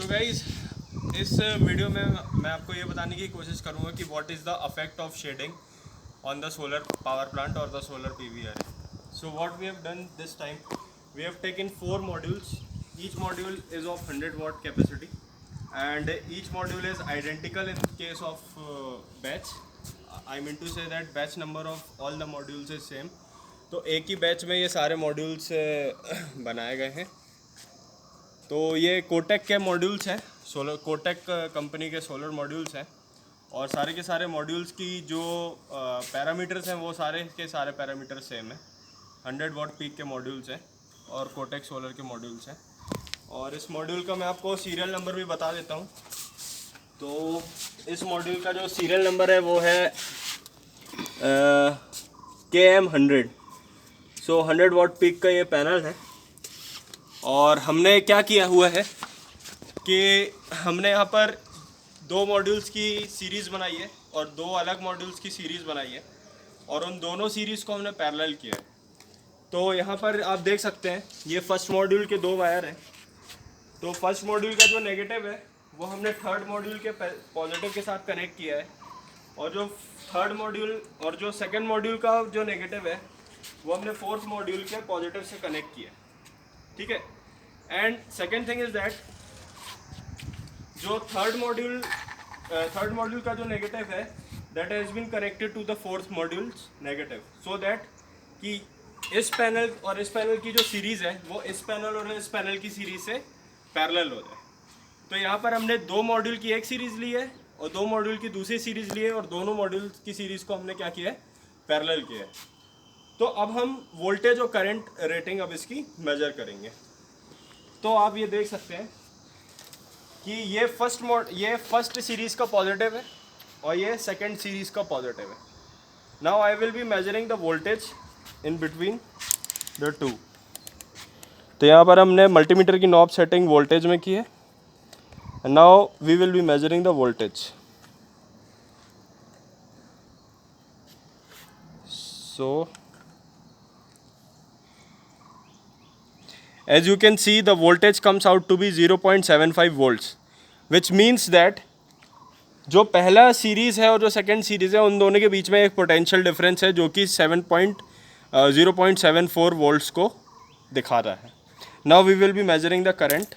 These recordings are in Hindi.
सो गाइज, इस वीडियो में मैं आपको ये बताने की कोशिश करूँगा कि what is the effect of shading on the solar power plant और the solar PV array. So what we have done this time, we have taken 4 modules. Each module is of 100-watt capacity, and each module is identical in case of batch. I mean to say that batch number of all the modules is same. तो एक ही बैच में ये सारे मॉड्यूल्स बनाए गए हैं. तो ये कोटेक के मॉड्यूल्स हैं, सोलर कोटेक कंपनी के सोलर मॉड्यूल्स हैं, और सारे के सारे मॉड्यूल्स की जो पैरामीटर्स हैं वो सारे के सारे पैरामीटर सेम है. 100 वाट पीक के मॉड्यूल्स हैं और कोटेक सोलर के मॉड्यूल्स हैं. और इस मॉड्यूल का मैं आपको सीरियल नंबर भी बता देता हूँ. तो इस मॉड्यूल का जो सीरियल नंबर है वो है KM100. सो 100 वाट पीक का ये पैनल है. और हमने क्या किया हुआ है कि हमने यहाँ पर 2 मॉड्यूल्स की सीरीज़ बनाई है और 2 अलग मॉड्यूल्स की सीरीज़ बनाई है, और उन दोनों सीरीज़ को हमने पैरेलल किया है. तो यहाँ पर आप देख सकते हैं ये फर्स्ट मॉड्यूल के 2 वायर हैं. तो फर्स्ट मॉड्यूल का जो नेगेटिव है वो हमने थर्ड मॉड्यूल के पॉजिटिव के साथ कनेक्ट किया है, और जो थर्ड मॉड्यूल और जो सेकंड मॉड्यूल का जो नेगेटिव है वो हमने फोर्थ मॉड्यूल के पॉजिटिव से कनेक्ट किया है. ठीक है. And second thing is that जो थर्ड मॉड्यूल का जो नेगेटिव है that has been connected to the fourth module's negative, so that कि इस पैनल और इस पैनल की जो सीरीज़ है वो इस पैनल और इस पैनल की सीरीज़ से पैरेलल हो जाए. तो यहाँ पर हमने 2 मॉड्यूल की एक सीरीज़ ली है और 2 मॉड्यूल की दूसरी सीरीज़ ली है, और दोनों मॉड्यूल की सीरीज़ को हमने क्या किया है, पैरेलल किया है. तो अब हम वोल्टेज और करंट रेटिंग अब इसकी मेजर करेंगे. तो आप ये देख सकते हैं कि ये फर्स्ट सीरीज़ का पॉजिटिव है और ये सेकंड सीरीज़ का पॉजिटिव है. Now I will be measuring the voltage in between the two. तो यहाँ पर हमने मल्टीमीटर की नॉब सेटिंग वोल्टेज में की है. Now we will be measuring the voltage. So as you can see, the voltage comes out to be 0.75 volts, which means that जो पहला सीरीज़ है और जो सेकंड सीरीज़ है उन दोनों के बीच में एक पोटेंशियल डिफरेंस है जो कि 0.74 वोल्ट्स को दिखा रहा है. Now we will be measuring the current.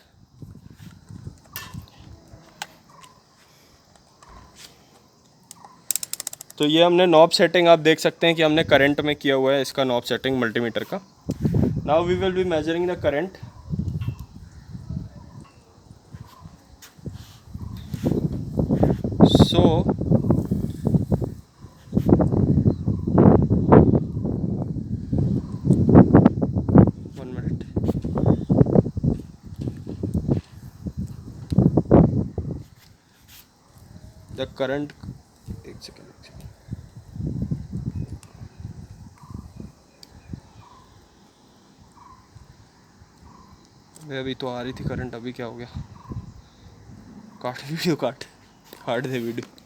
तो ये हमने नॉब सेटिंग आप देख सकते हैं कि हमने करंट में किया हुआ है इसका नॉब सेटिंग मल्टीमीटर का. Now we will be measuring the current. So one minute. The current, एक सेकेंड. अभी तो आ रही थी करंट, अभी क्या हो गया? काट वीडियो, काट दे वीडियो.